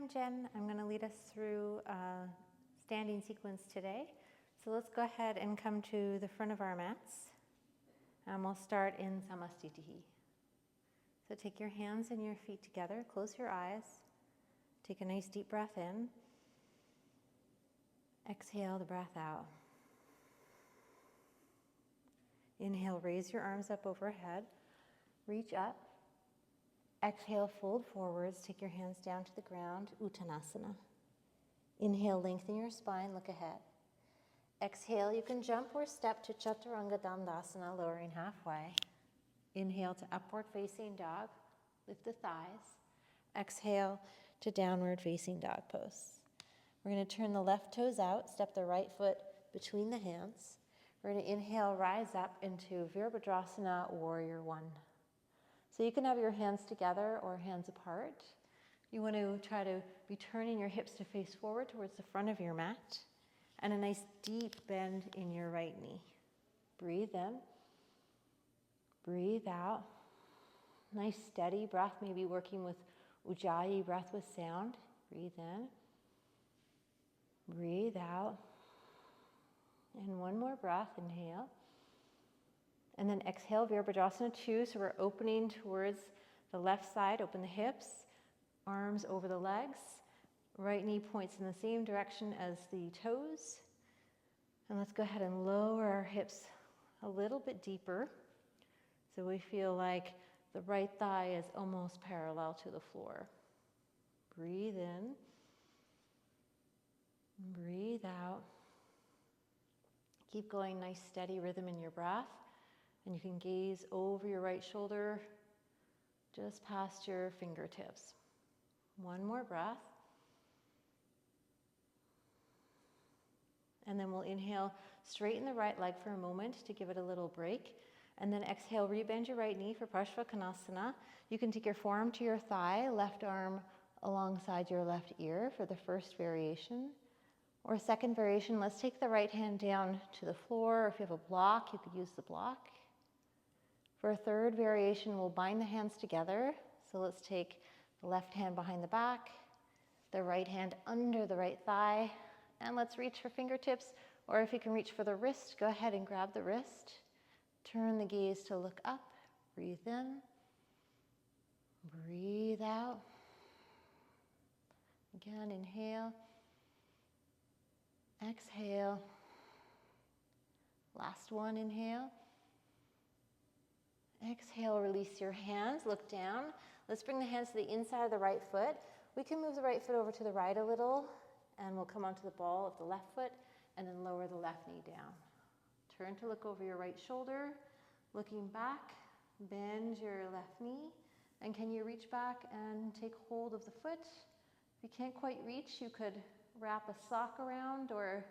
I'm Jen. I'm going to lead us through a standing sequence today. So let's go ahead and come to the front of our mats. And we'll start in Samastitihi. So take your hands and your feet together, close your eyes, take a nice deep breath in, exhale the breath out. Inhale, raise your arms up overhead, reach up. Exhale, fold forwards, take your hands down to the ground, Uttanasana. Inhale, lengthen your spine, look ahead. Exhale, you can jump or step to Chaturanga Dandasana, lowering halfway. Inhale to upward facing dog, lift the thighs. Exhale to downward facing dog pose. We're going to turn the left toes out, step the right foot between the hands. We're going to inhale, rise up into Virabhadrasana, Warrior One. So you can have your hands together or hands apart. You want to try to be turning your hips to face forward towards the front of your mat and a nice deep bend in your right knee. Breathe in, breathe out. Nice steady breath, maybe working with Ujjayi, breath with sound. Breathe in, breathe out. And one more breath, inhale. And then exhale, Virabhadrasana 2. So we're opening towards the left side, open the hips, arms over the legs. Right knee points in the same direction as the toes. And let's go ahead and lower our hips a little bit deeper. So we feel like the right thigh is almost parallel to the floor. Breathe in, breathe out. Keep going, nice steady rhythm in your breath. And you can gaze over your right shoulder, just past your fingertips. One more breath. And then we'll inhale, straighten the right leg for a moment to give it a little break. And then exhale, rebend your right knee for Parshvakonasana. You can take your forearm to your thigh, left arm alongside your left ear for the first variation. Or second variation, let's take the right hand down to the floor. If you have a block, you could use the block. For a third variation, we'll bind the hands together. So let's take the left hand behind the back, the right hand under the right thigh, and let's reach for fingertips, or if you can reach for the wrist, go ahead and grab the wrist. Turn the gaze to look up, breathe in, breathe out. Again, inhale, exhale. Last one, inhale. Exhale, release your hands, look down. Let's bring the hands to the inside of the right foot. We can move the right foot over to the right a little, and we'll come onto the ball of the left foot, and then lower the left knee down. Turn to look over your right shoulder, looking back, bend your left knee, and can you reach back and take hold of the foot? If you can't quite reach, you could wrap a sock around or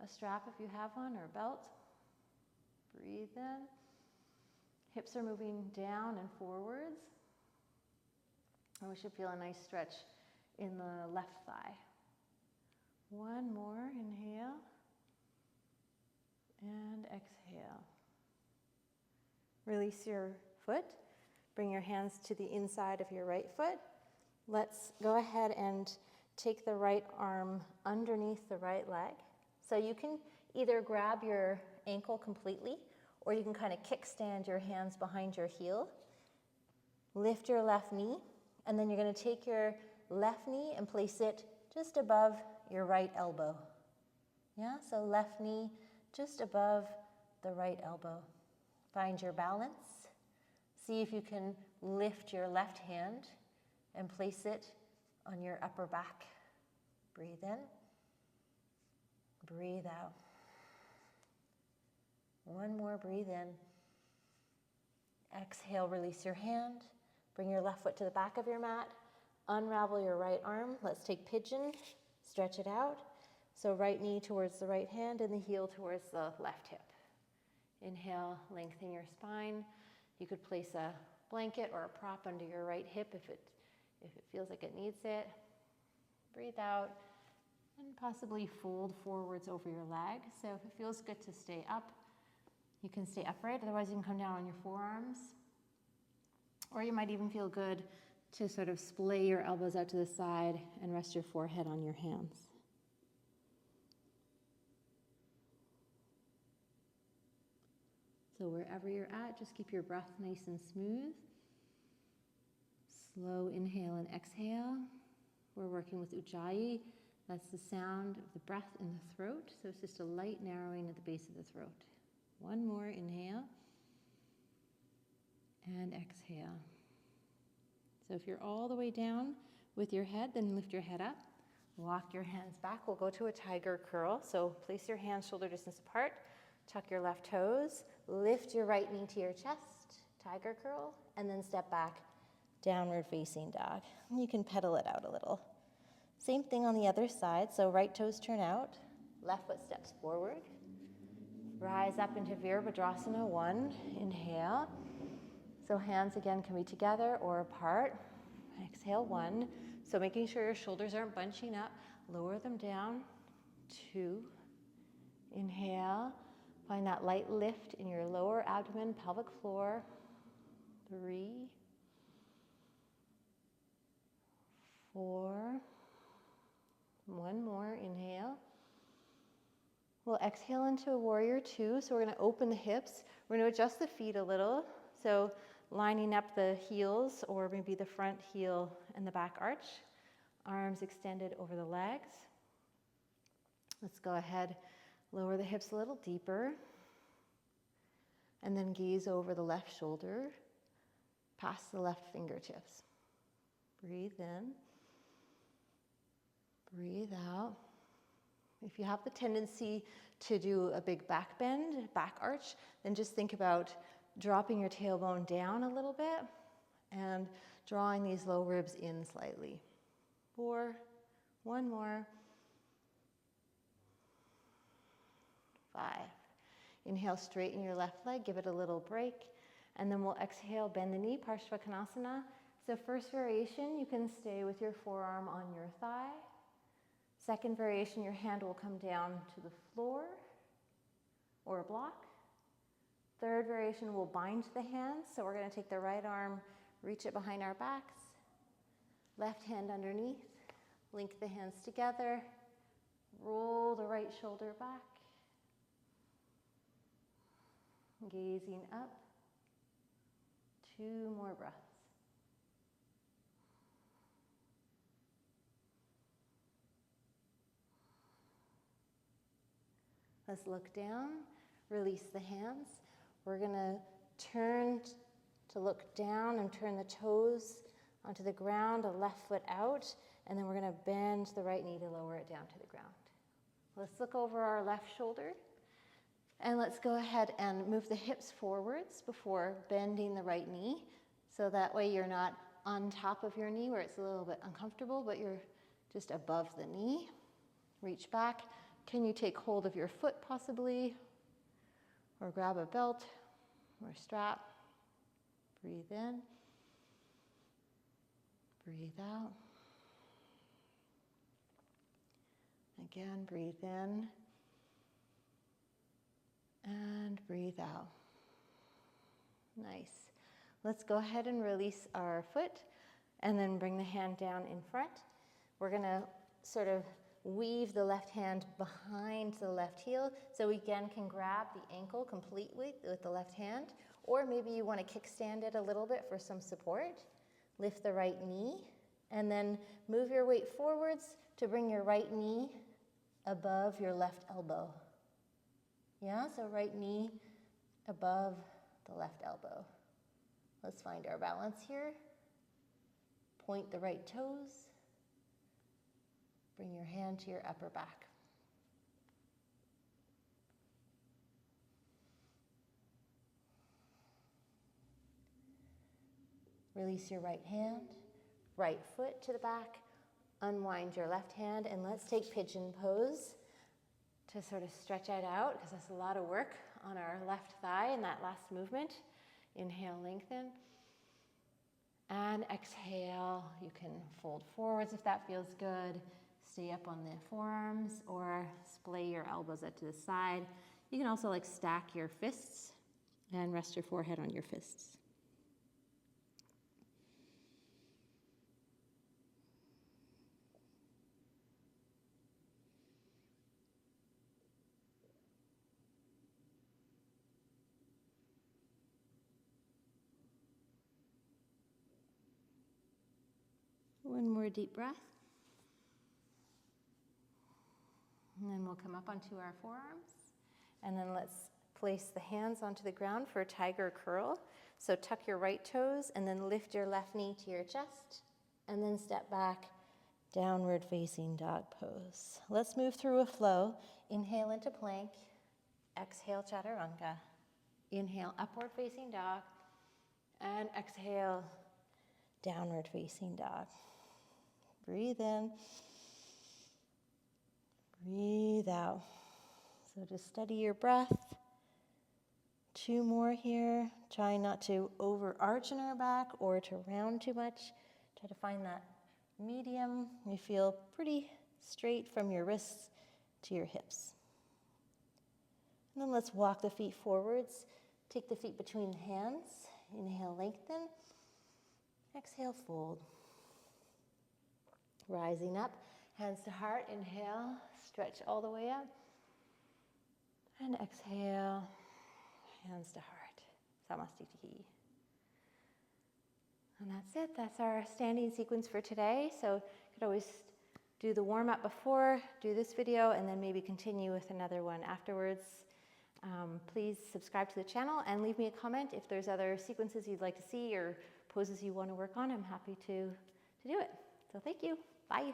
a strap if you have one, or a belt. Breathe in. Hips are moving down and forwards. And we should feel a nice stretch in the left thigh. One more, inhale. And exhale. Release your foot. Bring your hands to the inside of your right foot. Let's go ahead and take the right arm underneath the right leg. So you can either grab your ankle completely, or you can kind of kickstand your hands behind your heel. Lift your left knee, and then you're going to take your left knee and place it just above your right elbow. Yeah, so left knee just above the right elbow. Find your balance. See if you can lift your left hand and place it on your upper back. Breathe in, breathe out. One more, breathe in. Exhale, release your hand. Bring your left foot to the back of your mat. Unravel your right arm. Let's take pigeon, stretch it out. So right knee towards the right hand and the heel towards the left hip. Inhale, lengthen your spine. You could place a blanket or a prop under your right hip if it feels like it needs it. Breathe out and possibly fold forwards over your leg. So if it feels good to stay up, you can stay upright. Otherwise, you can come down on your forearms. Or you might even feel good to sort of splay your elbows out to the side and rest your forehead on your hands. So wherever you're at, just keep your breath nice and smooth. Slow inhale and exhale. We're working with Ujjayi. That's the sound of the breath in the throat. So it's just a light narrowing at the base of the throat. One more inhale and exhale. So if you're all the way down with your head, then lift your head up. Walk your hands back. We'll go to a tiger curl. So place your hands shoulder distance apart. Tuck your left toes. Lift your right knee to your chest. Tiger curl. And then step back. Downward facing dog. You can pedal it out a little. Same thing on the other side. So right toes turn out. Left foot steps forward. Rise up into Virabhadrasana. One. Inhale. So hands again can be together or apart. Exhale, one. So making sure your shoulders aren't bunching up. Lower them down. Two. Inhale. Find that light lift in your lower abdomen, pelvic floor. Three. Four. One more. Inhale. We'll exhale into a warrior two. So we're going to open the hips. We're going to adjust the feet a little. So lining up the heels, or maybe the front heel and the back arch. Arms extended over the legs. Let's go ahead, lower the hips a little deeper. And then gaze over the left shoulder, past the left fingertips. Breathe in. Breathe out. If you have the tendency to do a big back bend, back arch, then just think about dropping your tailbone down a little bit and drawing these low ribs in slightly. Four, one more. Five. Inhale, straighten your left leg, give it a little break, and then we'll exhale, bend the knee, Parshvakonasana. So first variation, you can stay with your forearm on your thigh. Second variation, your hand will come down to the floor or a block. Third variation, we'll bind the hands. So we're going to take the right arm, reach it behind our backs. Left hand underneath. Link the hands together. Roll the right shoulder back. Gazing up. Two more breaths. Let's look down. Release the hands. We're going to turn to look down and turn the toes onto the ground, the left foot out, and then we're going to bend the right knee to lower it down to the ground. Let's look over our left shoulder, and let's go ahead and move the hips forwards before bending the right knee, so that way you're not on top of your knee where it's a little bit uncomfortable, but you're just above the knee. Reach back. Can you take hold of your foot possibly? Or grab a belt or strap. Breathe in. Breathe out. Again, breathe in. And breathe out. Nice. Let's go ahead and release our foot and then bring the hand down in front. We're going to sort of weave the left hand behind the left heel, so we again can grab the ankle completely with the left hand, or maybe you want to kickstand it a little bit for some support. Lift the right knee, and then move your weight forwards to bring your right knee above your left elbow. Yeah, so right knee above the left elbow. Let's find our balance here. Point the right toes. Bring your hand to your upper back. Release your right hand, right foot to the back, unwind your left hand, and let's take pigeon pose to sort of stretch it out, because that's a lot of work on our left thigh in that last movement. Inhale, lengthen. And exhale, you can fold forwards if that feels good. Stay up on the forearms or splay your elbows out to the side. You can also stack your fists and rest your forehead on your fists. One more deep breath. And then we'll come up onto our forearms. And then let's place the hands onto the ground for a tiger curl. So tuck your right toes and then lift your left knee to your chest. And then step back, downward facing dog pose. Let's move through a flow. Inhale into plank. Exhale, chaturanga. Inhale, upward facing dog. And exhale, downward facing dog. Breathe in. Breathe out. So just steady your breath. 2 more here. Try not to overarch in our back or to round too much. Try to find that medium. You feel pretty straight from your wrists to your hips. And then let's walk the feet forwards. Take the feet between the hands. Inhale, lengthen. Exhale, fold. Rising up, hands to heart. Inhale, stretch all the way up. And exhale, hands to heart. Samastitihi. And that's it. That's our standing sequence for today. So you could always do the warm-up before, do this video, and then maybe continue with another one afterwards. Please subscribe to the channel and leave me a comment if there's other sequences you'd like to see or poses you want to work on. I'm happy to do it. So thank you. Bye.